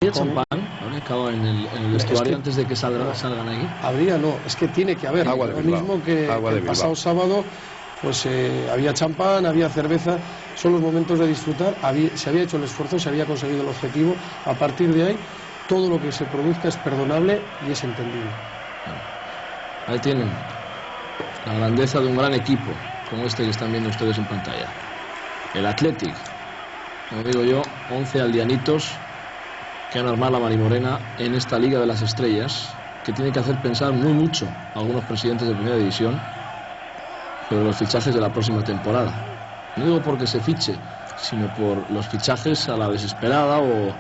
¿Habría champán? ¿Habría acabado en el vestuario antes de que salgan ahí? Habría, no, es que tiene que haber. Agua de Lo Bilbao. mismo que el pasado sábado, pues había champán, había cerveza. Son los momentos de disfrutar. Se había hecho el esfuerzo, se había conseguido el objetivo. A partir de ahí, todo lo que se produzca es perdonable y es entendible. Ahí tienen la grandeza de un gran equipo, como este que están viendo ustedes en pantalla. El Athletic, como digo yo, 11 aldeanitos que han armado la Marimorena en esta Liga de las Estrellas, que tiene que hacer pensar muy mucho a algunos presidentes de Primera División sobre los fichajes de la próxima temporada. No digo porque se fiche, sino por los fichajes a la desesperada o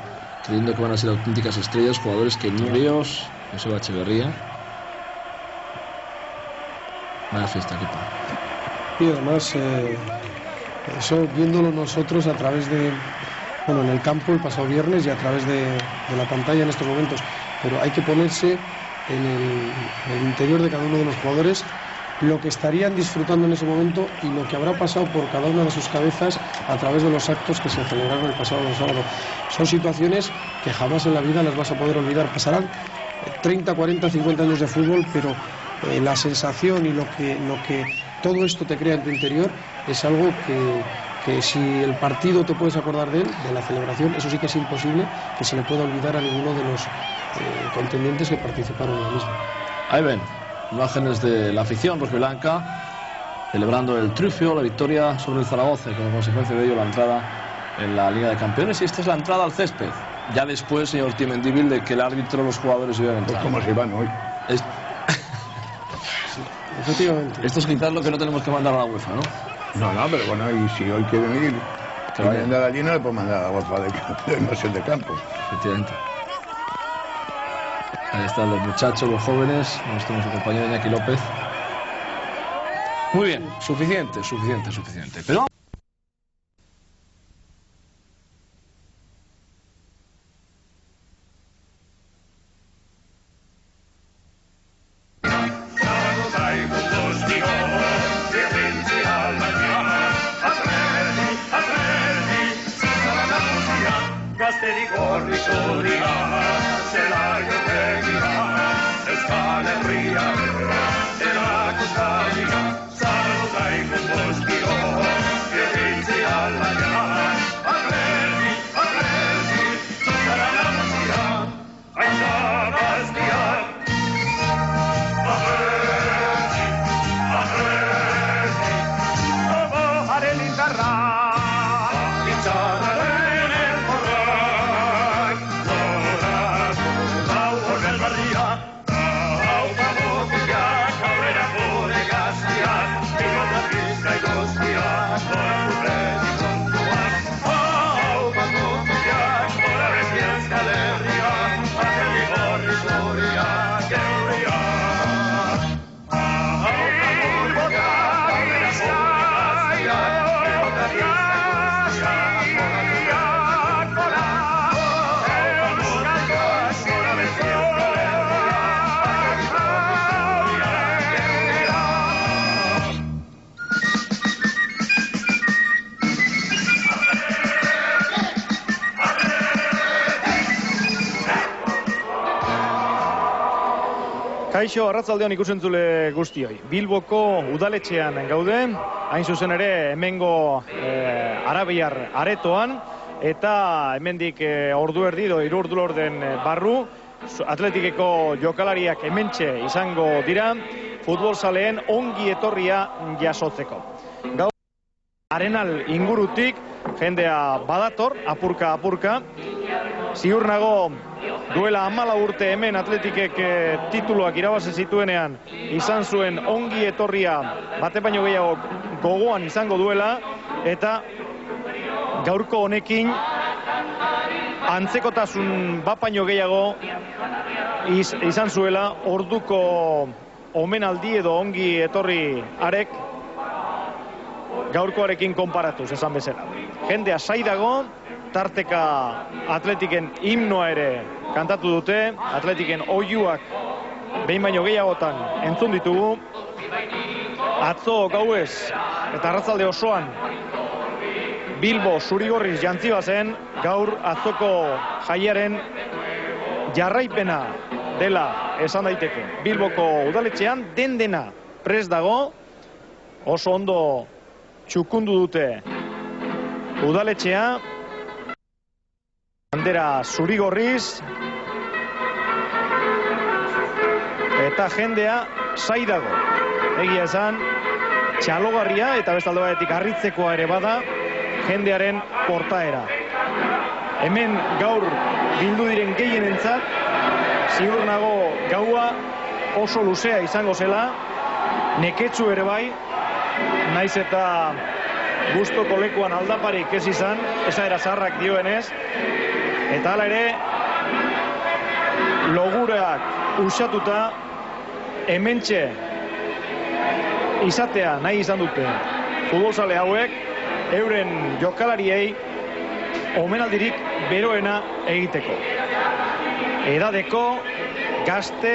creyendo que van a ser auténticas estrellas, jugadores que ni Ríos, Joseba Echeverría. Vaya fiesta, equipo. Y además, eso viéndolo nosotros a través de, bueno, en el campo el pasado viernes y a través de la pantalla en estos momentos, pero hay que ponerse en el interior de cada uno de los jugadores lo que estarían disfrutando en ese momento y lo que habrá pasado por cada una de sus cabezas a través de los actos que se celebraron el pasado sábado. Son situaciones que jamás en la vida las vas a poder olvidar. Pasarán 30, 40, 50 años de fútbol, pero la sensación y lo que todo esto te crea en tu interior es algo que si el partido te puedes acordar de él, de la celebración, eso sí que es imposible que se le pueda olvidar a ninguno de los contendientes que participaron en la misma. Ahí ven imágenes de la afición rojiblanca celebrando el triunfo, la victoria sobre el Zaragoza y como consecuencia de ello la entrada en la Liga de Campeones. Y esta es la entrada al césped. Ya después, señor Timendíbil, de que el árbitro, los jugadores iban a entrar. Es como se van hoy. Efectivamente. Esto es quizás lo que no tenemos que mandar a la UEFA, ¿no? No, pero bueno, y si hoy quieren ir, que vayan de allí, no le puedo mandar a la UEFA de invasión de campo. Efectivamente. Ahí están los muchachos, los jóvenes, nuestro compañero Iñaki López. Muy bien, suficiente. Pero Kaixo, arratsaldeon ikusentzule guztioi. Bilboko udaletxean gaude, hain zuzen ere hemengo arabiar aretoan, eta hemendik ordu erdi edo 3 ordu laurden barru, Atletikeko jokalariak hementxe izango dira, futbolzaleen ongi etorria jasotzeko. Gaur Arenal ingurutik jendea badator, apurka, ziur nago duela 14 urte hemen Atletikek tituluak irabazi zituenean izan zuen ongi etorria bate baino gehiago gogoan izango duela, eta gaurko honekin antzekotasun bat baino gehiago izan zuela orduko omenaldi edo ongi etorri arek gaurkoarekin konparatuz, esan bezala. Jendea sai dago, tarteka Atletiken himnoa ere kantatu dute, Atletiken oihuak behin baino gehiagotan entzun ditugu. Atzo gauez eta arratsalde osoan Bilbo zurigorriz jantzi bazen, gaur atzoko jaiaren jarraipena dela esan daiteke. Bilboko udaletxean dena prest dago, oso ondo txukundu dute udaletxea, bandera zuri-gorriz, eta jendea zai dago. Egia esan, txalogarria eta bestalde batetik harritzekoa ere bada jendearen portaera. Hemen gaur bildu diren gehienentzat, ziur nago gaua oso luzea izango zela, neketsu ere bai, naiz eta gustoko lekuan aldaparik ez izan, esaera zaharrak dioenez, eta hala ere, logurak usatuta, hementxe izatea nahi izan dute futbolzale hauek, euren jokalariei omenaldirik beroena egiteko. Edadeko, gazte,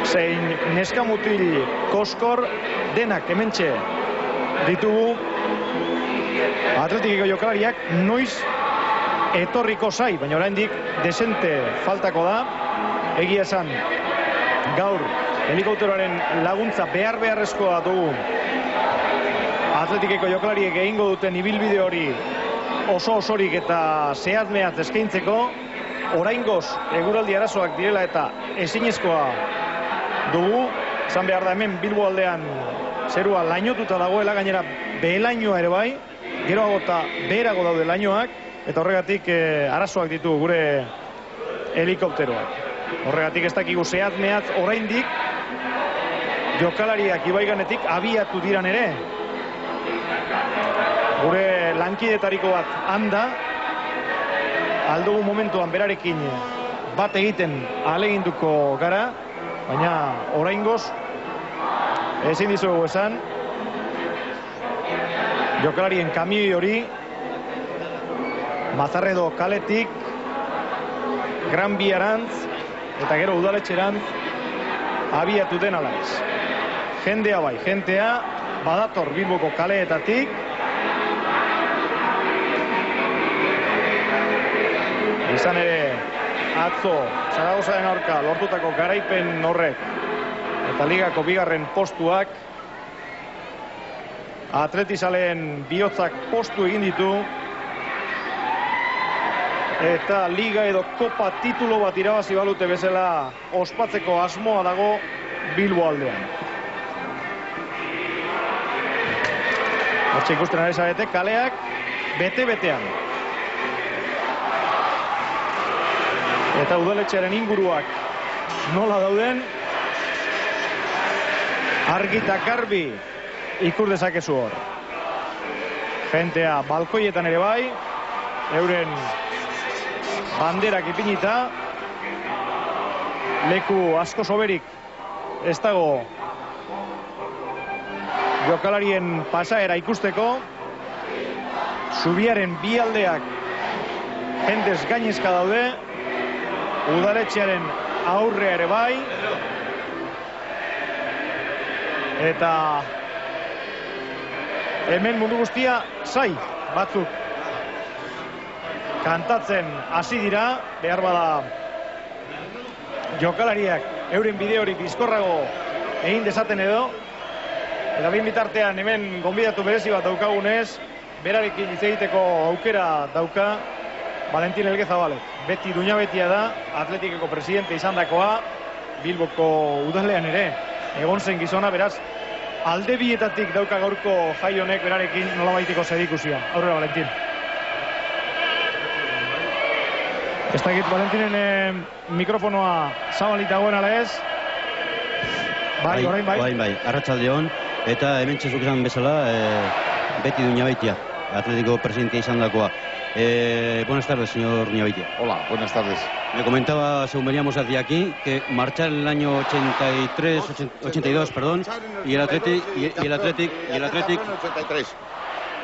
zein neskamutil koskor, denak hementxe ditugu. Atletikeko jokalariak noiz etorriko zai, baina oraindik desente faltako da. Egia esan, gaur helikopteroaren laguntza beharrezkoa dugu Atletikeko jokalariek egingo duten ibilbide hori osorik eta zehatz-mehatz eskaintzeko. Oraingoz eguraldi arazoak direla eta ezinezkoa dugu. Zan behar da hemen Bilbo aldean zerua lainotuta dagoela, gainera behelainoa ere bai, geroago eta beherago daude lainoak, eta horregatik arazoak ditu gure helikopteroak. Horregatik ez dakigu zehatz-mehatz oraindik jokalariak ibaiganetik abiatu diran ere. Gure lankidetariko bat handa, aldugu momentuan berarekin bat egiten ahaleginduko gara, baina oraingoz ezin dizuegu esan jokalarien kamioi hori Mazarredo kaletik Gran Biarantz eta gero udaletxerantz abiatu den ala ez. Jendea bai, jendea badator Bilboko kaleetatik. Izan ere, atzo Zaragozaren aurka lortutako garaipen horrek eta ligako bigarren postuak Atletizaleen bihotzak postu egin ditu eta liga edo kopa titulo bat irabazi balute bezala ospatzeko asmoa dago Bilbo aldean. Hortxe ikusten ari zarete, kaleak bete-betean. Eta udaletxearen inguruak nola dauden, argi eta garbi ikur dezakezu hor. Jentea balkoietan ere bai, euren banderak ipinita, leku asko soberik ez dago jokalarien pasaera ikusteko. Zubiaren bi aldeak jendez gainezka daude, udaletxearen aurrea ere bai, eta hemen mundu guztia zai batzuk kantatzen hasi dira, behar bada jokalariak euren bide hori bizkorrago egin dezaten edo, eta bin bitartean hemen gonbidatu berezi bat daukagunez, berarekin hitz egiteko aukera dauka Valentin Elgezabalek. Beti duinabetia da, Atletikeko presidente izandakoa, Bilboko udalean ere egon zen gizona, beraz alde bietatik dauka gaurko jai honek berarekin nolabaiteko zerikusia. Aurrera, Valentin. Ez dakit Valentinen mikrofonoa zabalita goen ala ez? Bai, orain bai. Bai, arratsaldeon, eta hemen txezuk esan bezala, beti duinabeitia, Atlético presidente izandakoa. Buenas tardes, señor Ñabeitia. Hola, buenas tardes. Me comentaba, según veníamos hacia aquí, que marchar en el año 82, perdón, y el Athletic. En el 83.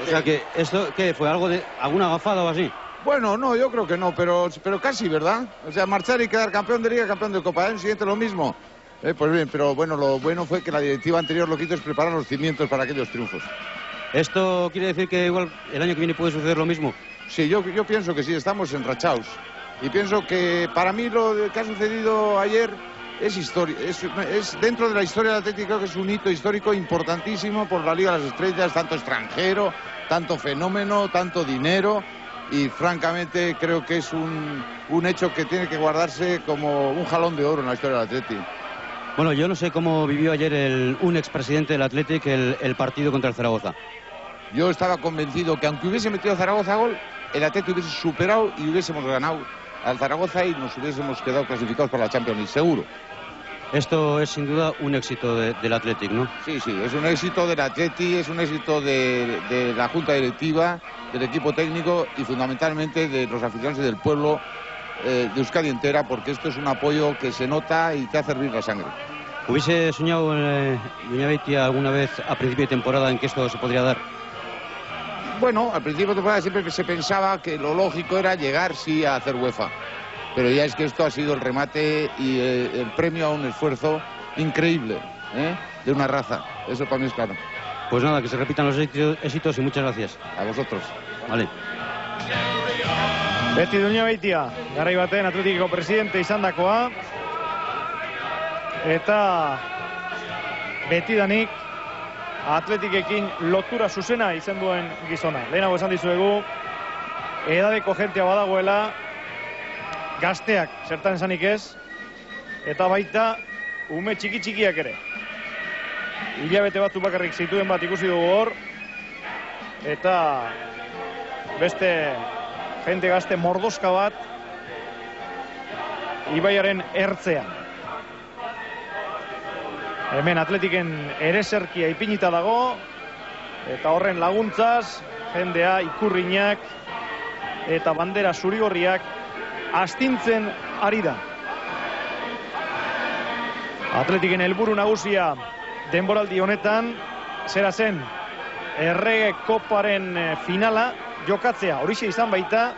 O sea que, ¿esto qué fue? ¿Alguna gafada o así? Bueno, no, yo creo que no, pero casi, ¿verdad? O sea, marchar y quedar campeón de Liga, campeón de Copa. El siguiente lo mismo. Pues bien, pero bueno, lo bueno fue que la directiva anterior lo que hizo es preparar los cimientos para aquellos triunfos. ¿Esto quiere decir que igual el año que viene puede suceder lo mismo? Sí, yo pienso que sí, estamos enrachados. Y pienso que para mí lo que ha sucedido ayer es historia, es dentro de la historia del Atlético, creo que es un hito histórico importantísimo por la Liga de las Estrellas, tanto extranjero, tanto fenómeno, tanto dinero, y francamente creo que es un hecho que tiene que guardarse como un jalón de oro en la historia del Atlético. Bueno, yo no sé cómo vivió ayer un expresidente del Athletic el partido contra el Zaragoza. Yo estaba convencido que aunque hubiese metido a Zaragoza gol, el Atlético hubiese superado y hubiésemos ganado al Zaragoza y nos hubiésemos quedado clasificados para la Champions League, seguro. Esto es sin duda un éxito del Athletic, ¿no? Sí, es un éxito del Athletic, es un éxito de la Junta Directiva, del equipo técnico y fundamentalmente de los aficionados y del pueblo de Euskadi entera, porque esto es un apoyo que se nota y te hace hervir la sangre. ¿Hubiese soñado doña Beitia alguna vez a principio de temporada en que esto se podría dar? Bueno, al principio de temporada siempre se pensaba que lo lógico era llegar sí a hacer UEFA. Pero ya es que esto ha sido el remate y el premio a un esfuerzo increíble, de una raza. Eso para mí es claro. Pues nada, que se repitan los éxitos y muchas gracias. A vosotros. Vale. Beti Doña Beitia, garai baten Atletikeko presidente izandakoa. Eta betidanik Atletikekin lotura zuzena izan duen gizona. Lehenago esan dizuegu, edadeko jentea badagoela, gazteak zertan esanik ez, eta baita ume txiki-txikiak ere. Hilabete batzu bakarrik zituen bat ikusi dugu hor, eta beste jente gazte mordoska bat ibaiaren ertzean. Hemen Atletiken ereserkia ipinita dago, eta horren laguntzaz, jendea, ikurriñak eta bandera zurigorriak astintzen ari da. Atletiken helburu nagusia denboraldi honetan, zera zen, Errege Koparen finala jokatzea. Horixe izan baita,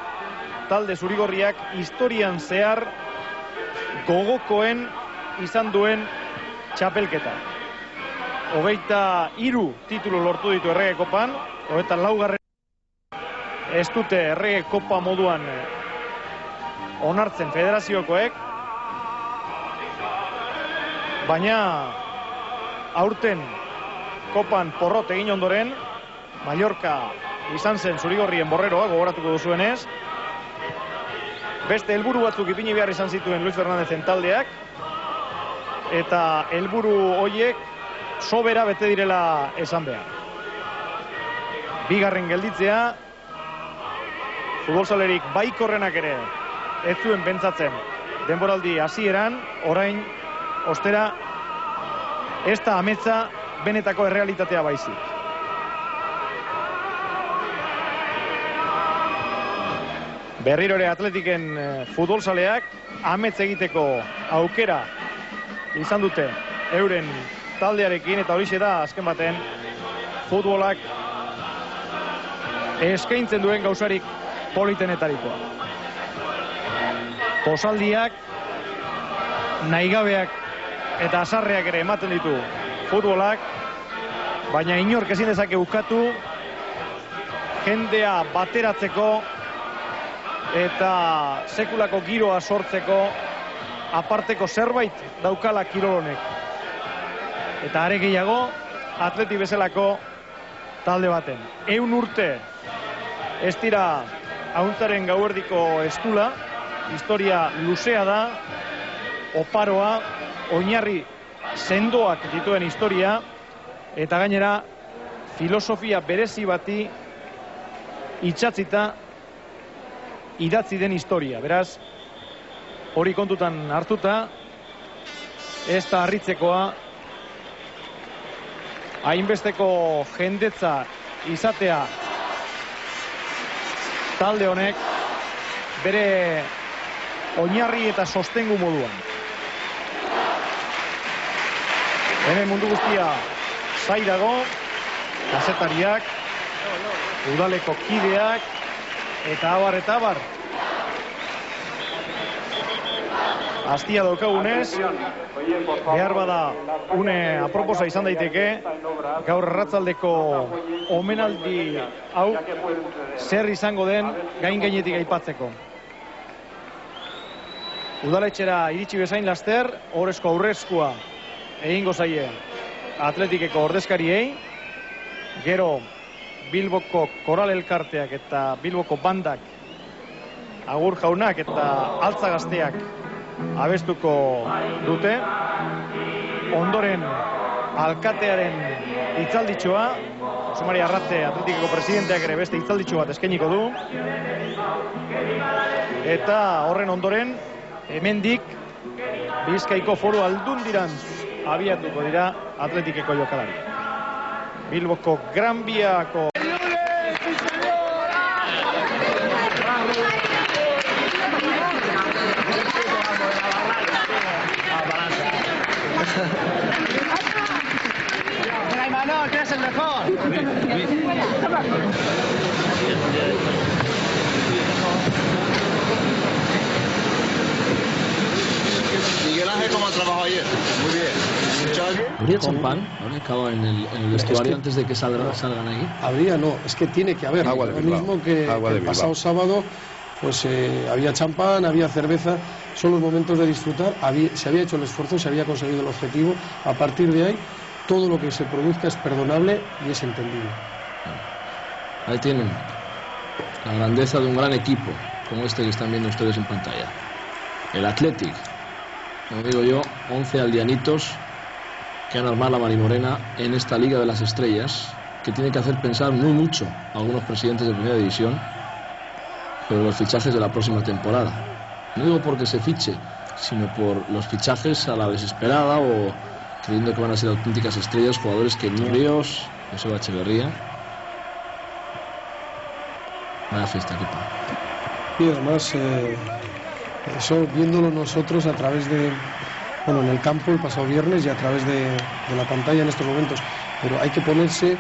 talde zurigorriak historian zehar gogokoen izan duen txapelketa. 23 titulu lortu ditu Errege Kopan, 24 ez dute Errege Kopa moduan onartzen federaziokoek, baina aurten Kopan porrot egin ondoren, Mallorca izan zen zurigorrien borreroa, gogoratuko duzuenez, beste helburu batzuk ipini behar izan zituen Luis Fernandezen taldeak, eta helburu horiek sobera bete direla esan behar. Bigarren gelditzea, futbolzalerik baikorrenak ere ez zuen pentsatzen denboraldi hasieran, orain ostera ez da ametsa benetako errealitatea baizik. Berriro ere Atletiken futbolzaleak amets egiteko aukera izan dute euren taldearekin, eta horixe da azken baten futbolak eskaintzen duen gauzarik politenetarikoa. Posaldiak, nahigabeak eta azarreak ere ematen ditu futbolak, baina inork ezin dezake ukatu jendea bateratzeko eta sekulako giroa sortzeko aparteko zerbait daukala kirolonek. Eta are gehiago, Atleti bezalako talde baten. 100 urte ez dira ahuntzaren gauerdiko estula, historia luzea da, oparoa, oinarri sendoak dituen historia, eta gainera filosofia berezi bati itxatzita idatzi den historia. Beraz, hori kontutan hartuta, ez da harritzekoa hainbesteko jendetza izatea talde honek bere oinarri eta sostengu moduan. Hemen mundu guztia zai dago, kazetariak, udaleko kideak, eta abar. Astia daukagunez, behar bada une aproposa izan daiteke, gaur arratsaldeko omenaldi hau zer izango den gain gainetik aipatzeko. Udaletxera iritsi bezain laster, horrezko aurrezkoa egingo zaie Atletikeko ordezkariei. Gero Bilboko Koral Elkarteak eta Bilboko Bandak, Agur Jaunak eta Altza Gazteak abestuko dute. Ondoren alkatearen hitzalditxoa, Jose Mari Arrate Atletikeko presidenteak ere beste hitzalditxo bat eskainiko du. Eta horren ondoren, hemendik Bizkaiko Foru Aldundirantz abiatuko dira Atletikeko jokalariak. Bilboko Gran Biako Manol, que eres el mejor. Miguel Ángel, ¿cómo ha trabajado ayer? Muy bien. ¿Habría champán? ¿Habría acabado en el vestuario antes de que salgan aquí? Habría, no, es que tiene que haber. Agua de Lo Bilbao. mismo que Agua de el pasado Bilbao. sábado, pues había champán, había cerveza, son los momentos de disfrutar. Se había hecho el esfuerzo, se había conseguido el objetivo. A partir de ahí, todo lo que se produzca es perdonable y es entendible. Ahí tienen la grandeza de un gran equipo, como este que están viendo ustedes en pantalla. El Athletic, como digo yo, 11 aldeanitos que han armado la Marimorena en esta Liga de las Estrellas, que tiene que hacer pensar muy mucho a algunos presidentes de Primera División sobre los fichajes de la próxima temporada. No digo porque se fiche, sino por los fichajes a la desesperada o creyendo que van a ser auténticas estrellas, jugadores que Ríos, Joseba Echeverría. Vaya fiesta, equipo. Y además, eso viéndolo nosotros a través de, bueno, en el campo el pasado viernes y a través de la pantalla en estos momentos, pero hay que ponerse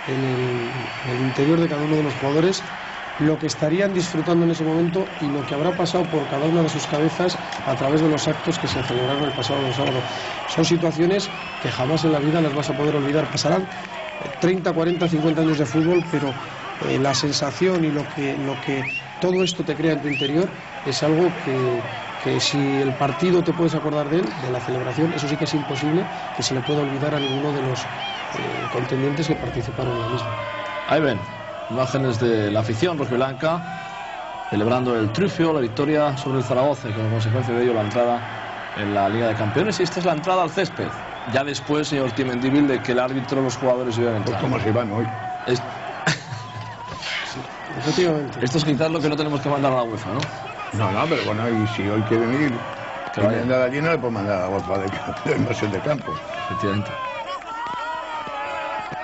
en el interior de cada uno de los jugadores lo que estarían disfrutando en ese momento y lo que habrá pasado por cada una de sus cabezas a través de los actos que se celebraron el pasado sábado. Son situaciones que jamás en la vida las vas a poder olvidar. Pasarán 30, 40, 50 años de fútbol, pero la sensación y lo que todo esto te crea en tu interior es algo que si el partido te puedes acordar de él, de la celebración, eso sí que es imposible que se le pueda olvidar a ninguno de los contendientes que participaron en la misma. Ahí ven imágenes de la afición rojiblanca celebrando el triunfo, la victoria sobre el Zaragoza y como consecuencia de ello la entrada en la Liga de Campeones. Y esta es la entrada al césped. Ya después, señor Timendíbil, de que el árbitro y los jugadores iban a entrar. Pues como se van hoy. Efectivamente. Esto es quizás lo que no tenemos que mandar a la UEFA, ¿no? No, pero bueno, y si hoy quieren ir, que vaya. vayan de la llena, le puedo mandar a la UEFA de invasión de campo. Efectivamente.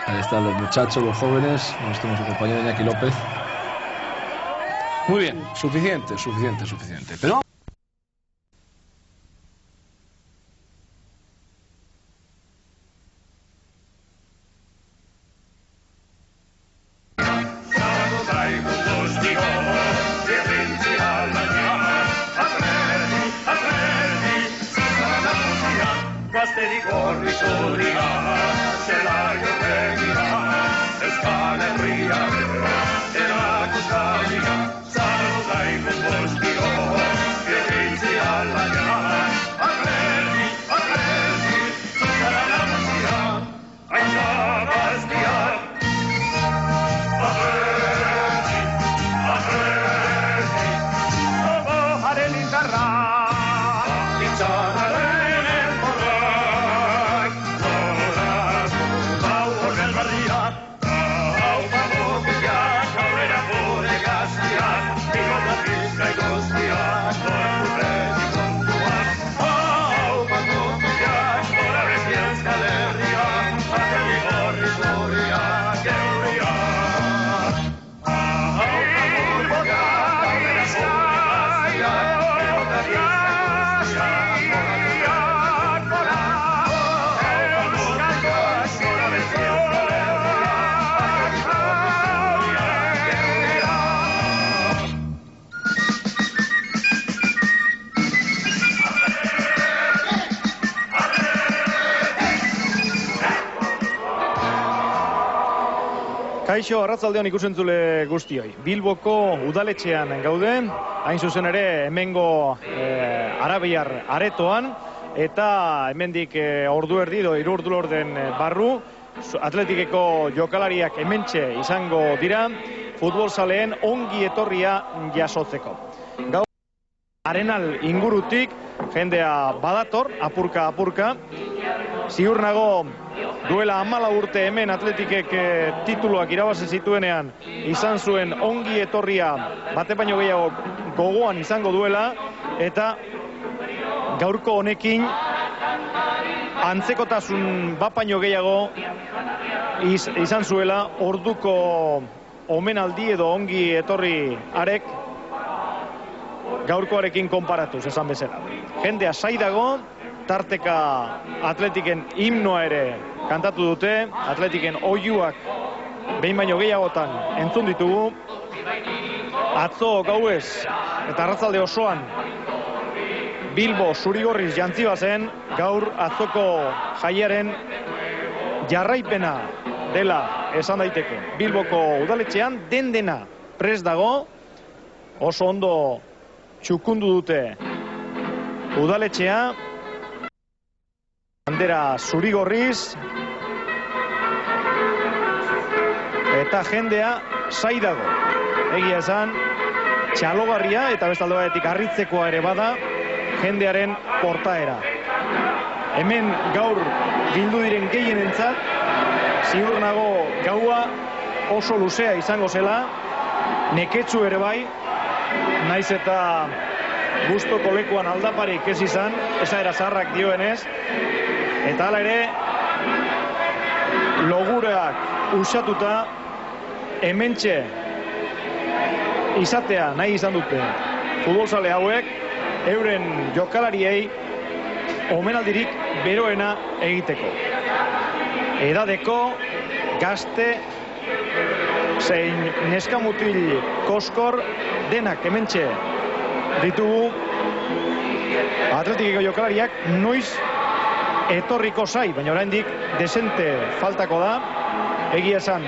Ahí están los muchachos, los jóvenes, nuestro compañero Iñaki López. Muy bien, suficiente. Pero Kaixo, arratzaldeon ikusentzule guztioi. Bilboko udaletxean gaude, hain zuzen ere hemengo arabiar aretoan, eta hemendik ordu erdi edo 3 ordu laurden barru, Atletikeko jokalariak hementxe izango dira, futbolzaleen ongi etorria jasotzeko. Gaur Arenal ingurutik jendea badator, apurka. Ziur nago duela 14 urte hemen Atletikek tituluak irabazi zituenean izan zuen ongi etorria bate baino gehiago gogoan izango duela, eta gaurko honekin antzekotasun bat baino gehiago izan zuela orduko omenaldi edo ongi etorri arek gaurkoarekin konparatuz, esan bezala. Jendea saidago, tarteka Atletiken himnoa ere kantatu dute, Atletiken oihuak behin baino gehiagotan entzun ditugu. Atzo gauez eta arratzalde osoan Bilbo zurigorriz jantzi bazen, gaur atzoko jaiaren jarraipena dela esan daiteke. Bilboko udaletxean dena prest dago, oso ondo txukundu dute udaletxea, bandera zurigorriz, eta jendea saidago. Egia esan, txalogarria eta bestalde batetik harritzekoa ere bada, jendearen portaera. Hemen gaur bildu diren gehienentzat, ziur nago gaua oso luzea izango zela, neketsu ere bai, naiz eta gustoko lekuan aldaparik ez izan, esaera zaharrak dioenez, eta hala ere, logurak usatuta, hementxe izatea nahi izan dute futbolzale hauek, euren jokalariei omenaldirik beroena egiteko. Edadeko, gazte, zein neskamutil koskor, denak hementxe ditugu. Atletikeko jokalariak noiz etorriko zai, baina oraindik desente faltako da. Egia esan,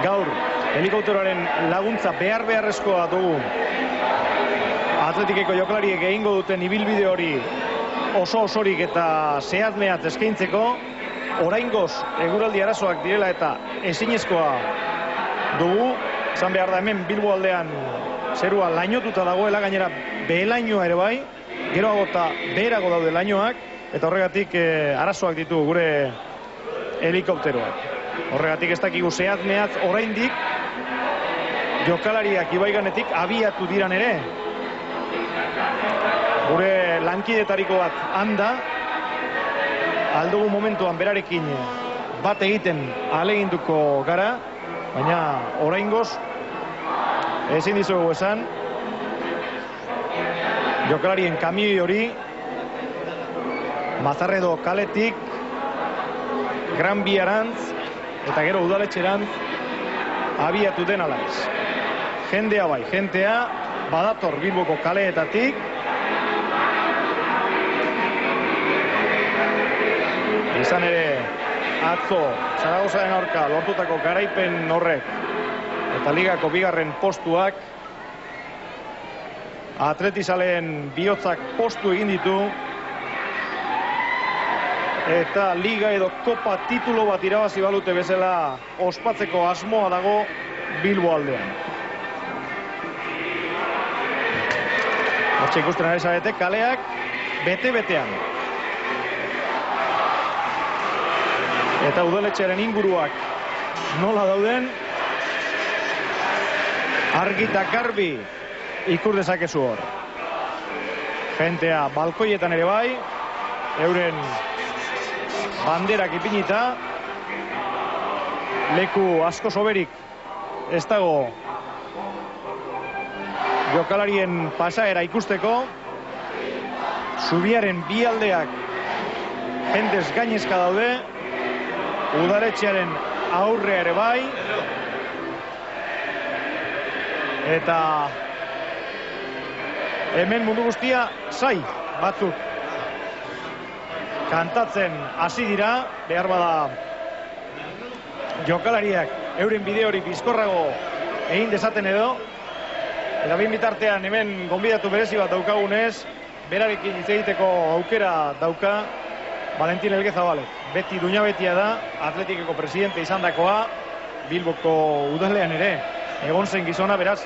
gaur helikopteroaren laguntza beharrezkoa dugu Atletikeko jokalariek egingo duten ibilbide hori osorik eta zehatz-mehatz eskaintzeko. Oraingoz eguraldi arazoak direla eta ezinezkoa dugu. Esan behar da hemen Bilbo aldean zerua lainotuta dagoela, gainera behelainoa ere bai, geroago eta beherago daude lainoak, eta horregatik arazoak ditu gure helikopteroak. Horregatik ez dakigu zehatz-mehatz oraindik jokalariak ibaiganetik abiatu diran ere. Gure lankidetariko bat handa, aldugu momentuan berarekin bat egiten ahaleginduko gara, baina oraingoz ezin dizuegu esan jokalarien kamioi hori Mazarredo kaletik Gran Biarantz eta gero udaletxerantz abiatu den ala ez. Jendea bai, jendea badator Bilboko kaleetatik, izan ere atzo Zaragozaren aurka lortutako garaipen horrek eta ligako bigarren postuak Atletizaleen bihotzak postu egin ditu, eta liga edo kopa titulo bat irabazi balute bezala ospatzeko asmoa dago Bilbo aldean. Hortxe ikusten ari zarete, kaleak bete-betean. Eta udaletxearen inguruak nola dauden, argi eta garbi ikur dezakezu hor. Jentea balkoietan ere bai, euren banderak ipinita, leku asko soberik ez dago jokalarien pasaera ikusteko. Zubiaren bi aldeak jendez gainezka daude, udaletxearen aurrea ere bai, eta hemen mundu guztia zai batzuk kantatzen hasi dira, behar bada jokalariak euren bide hori bizkorrago egin dezaten edo, eta behin bitartean hemen gonbidatu berezi bat daukagunez, berarekin hitz egiteko aukera dauka Valentin Elgezabalek. Beti Duñabetia da, Atletikeko presidente izandakoa, Bilboko udalean ere egon zen gizona, beraz,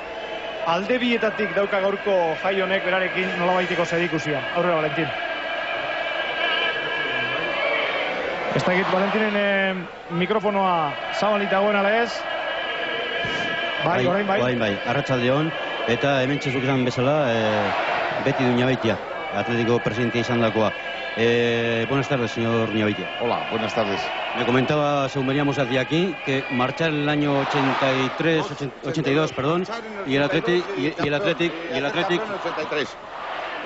alde bietatik dauka gaurko jai honek berarekin nolabaiteko zerikusia. Aurrera, Valentin. Ez dakit Valentinen mikrofonoa zabalita goen ala ez? Bai, orain bai. Bai, arratsaldeon, eta hemen txezuk izan bezala, Beti Duñabeitia, Atlético presidente izandakoa. Buenas tardes, señor Duñabeitia. Hola, buenas tardes. Me comentaba, según veníamos hacia aquí, que marchar en el año 82, perdón, y el Athletic.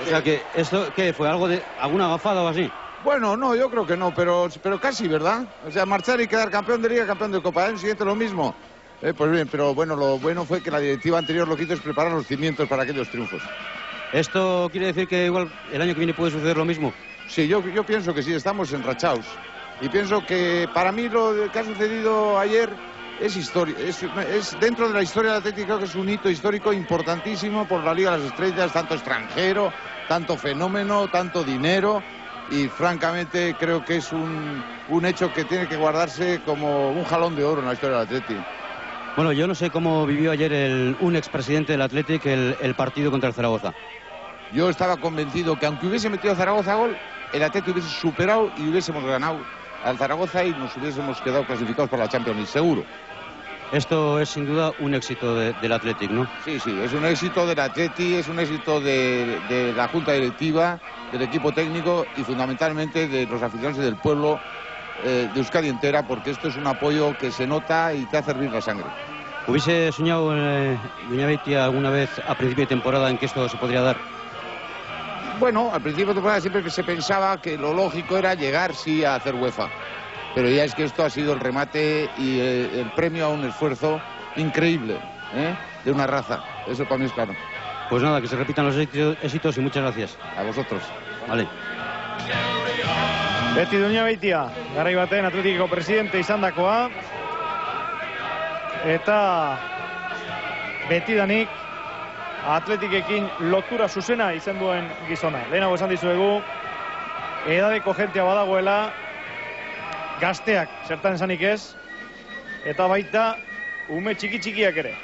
O sea que esto, ¿qué fue? ¿Alguna agafada o así? Bueno, no, yo creo que no, pero casi, ¿verdad? O sea, marchar y quedar campeón de Liga, campeón de Copa. El año siguiente lo mismo. Pues bien, pero bueno, lo bueno fue que la directiva anterior lo que hizo es preparar los cimientos para aquellos triunfos. ¿Esto quiere decir que igual el año que viene puede suceder lo mismo? Sí, yo pienso que sí, estamos enrachados. Y pienso que para mí lo que ha sucedido ayer es historia. Es dentro de la historia del Atlético, creo que es un hito histórico importantísimo por la Liga de las Estrellas, tanto extranjero, tanto fenómeno, tanto dinero. Y francamente creo que es un hecho que tiene que guardarse como un jalón de oro en la historia del Atlético. Bueno, yo no sé cómo vivió ayer un expresidente del Athletic el partido contra el Zaragoza. Yo estaba convencido que aunque hubiese metido a Zaragoza gol, el Athletic hubiese superado y hubiésemos ganado al Zaragoza y nos hubiésemos quedado clasificados para la Champions League, seguro. Esto es sin duda un éxito del Athletic, ¿no? Sí, es un éxito del Athletic, es un éxito de la Junta Directiva, del equipo técnico y fundamentalmente de los aficionados del pueblo de Euskadi entera, porque esto es un apoyo que se nota y te hace hervir la sangre. ¿Hubiese soñado Duñabeitia alguna vez a principio de temporada en que esto se podría dar? Bueno, al principio de temporada siempre se pensaba que lo lógico era llegar, sí, a hacer UEFA. Pero ya es que esto ha sido el remate y el premio a un esfuerzo increíble, de una raza. Eso para mí es claro. Pues nada, que se repitan los éxitos y muchas gracias. A vosotros. Vale. Beti Duñabeitia, garai baten Atletikeko presidente izandakoa. Eta betidanik Atletikekin lotura zuzena izan duen gizona. Lehenago esan dizuegu, edadeko jentea badagoela, gazteak zertan esanik ez, eta baita ume txiki-txikiak ere.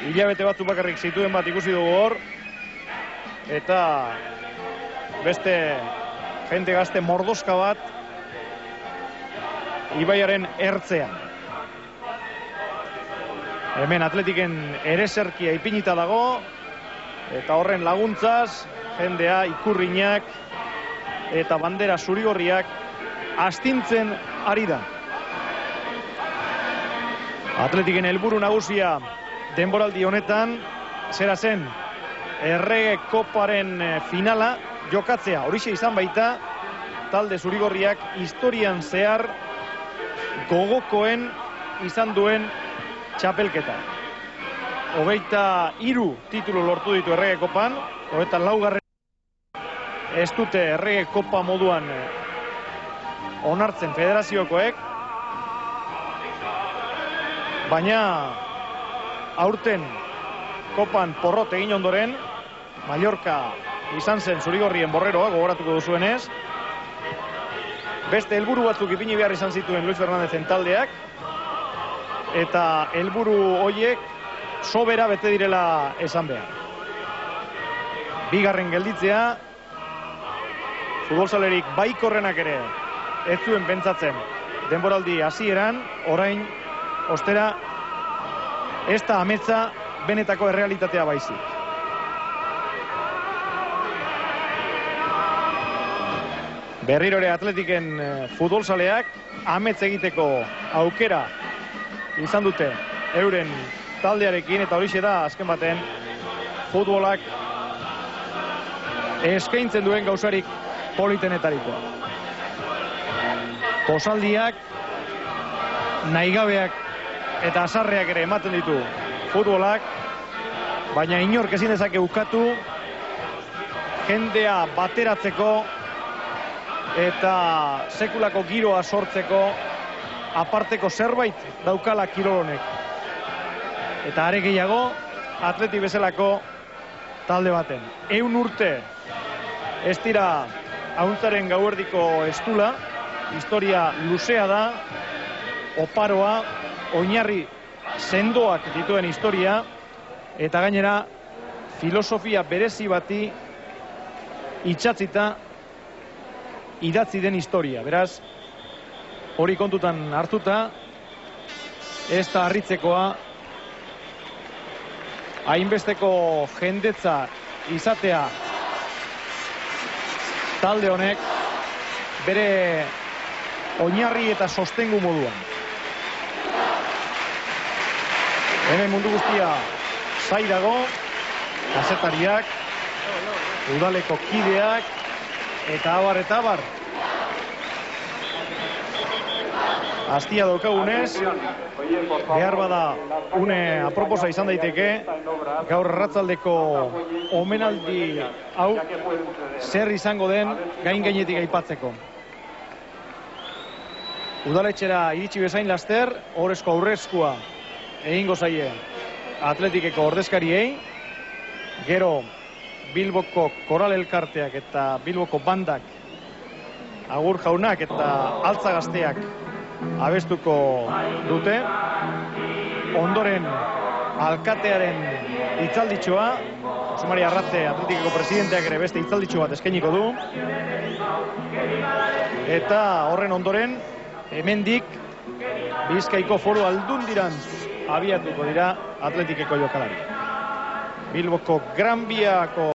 Hilabete batzuk bakarrik zituen bat ikusi dugu hor, eta beste jente gazte mordoska bat ibaiaren ertzean. Hemen Atletiken ereserkia ipinita dago, eta horren laguntzaz, jendea, ikurriñak eta bandera zurigorriak astintzen ari da. Atletiken helburu nagusia denboraldi honetan, zera zen, Errege Koparen finala jokatzea. Horixe izan baita, talde zurigorriak historian zehar gogokoen izan duen txapelketa. 23 titulu lortu ditu Errege Kopan, 24 ez dute Errege Kopa moduan onartzen federaziokoek, baina aurten Kopan porrot egin ondoren, Mallorca izan zen zurigorrien borreroa, gogoratuko duzuenez, beste helburu batzuk ipini behar izan zituen Luis Fernandezen taldeak, eta helburu horiek sobera bete direla esan behar. Bigarren gelditzea, futbolzalerik baikorrenak ere ez zuen pentsatzen denboraldi hasieran, orain ostera ez da ametsa benetako errealitatea baizik. Berrirore Atletiken futbolzaleak amets egiteko aukera izan dute euren taldearekin, eta horixe da azken baten futbolak eskaintzen duen gauzarik politenetarikoa. Posaldiak, nahigabeak eta azarreak ere ematen ditu futbolak, baina inork ezin dezake ukatu jendea bateratzeko eta sekulako giroa sortzeko aparteko zerbait daukala kirol honek. Eta are gehiago, Athletic bezalako talde baten. 100 urte ez dira ahuntzaren gauerdiko estula, historia luzea da, oparoa, oinarri sendoak dituen historia, eta gainera filosofia berezi bati itxatzita idatzi den historia. Beraz, hori kontutan hartuta, ez da harritzekoa hainbesteko jendetza izatea talde honek bere oinarri eta sostengu moduan. Hemen mundu guztia zai dago, kazetariak, udaleko kideak, eta abar. Astia daukagunez, behar bada une aproposa izan daiteke, gaur arratsaldeko omenaldi hau zer izango den gainetik aipatzeko. Udaletxera iritsi bezain laster, ohorezko aurrezkoa egingo zaie Atletikeko ordezkariei, gero Bilboko koral elkarteak eta Bilboko bandak, Agur jaunak eta Altza gazteak abestuko dute. Ondoren alkatearen hitzalditxoa, Jose Mari Arratze Atletikeko presidenteak ere beste hitzalditxo bat eskainiko du. Eta horren ondoren, hemendik Bizkaiko Foru Aldundirantz abiatuko dira Atletikeko jokalari. Bilboko Gran Biako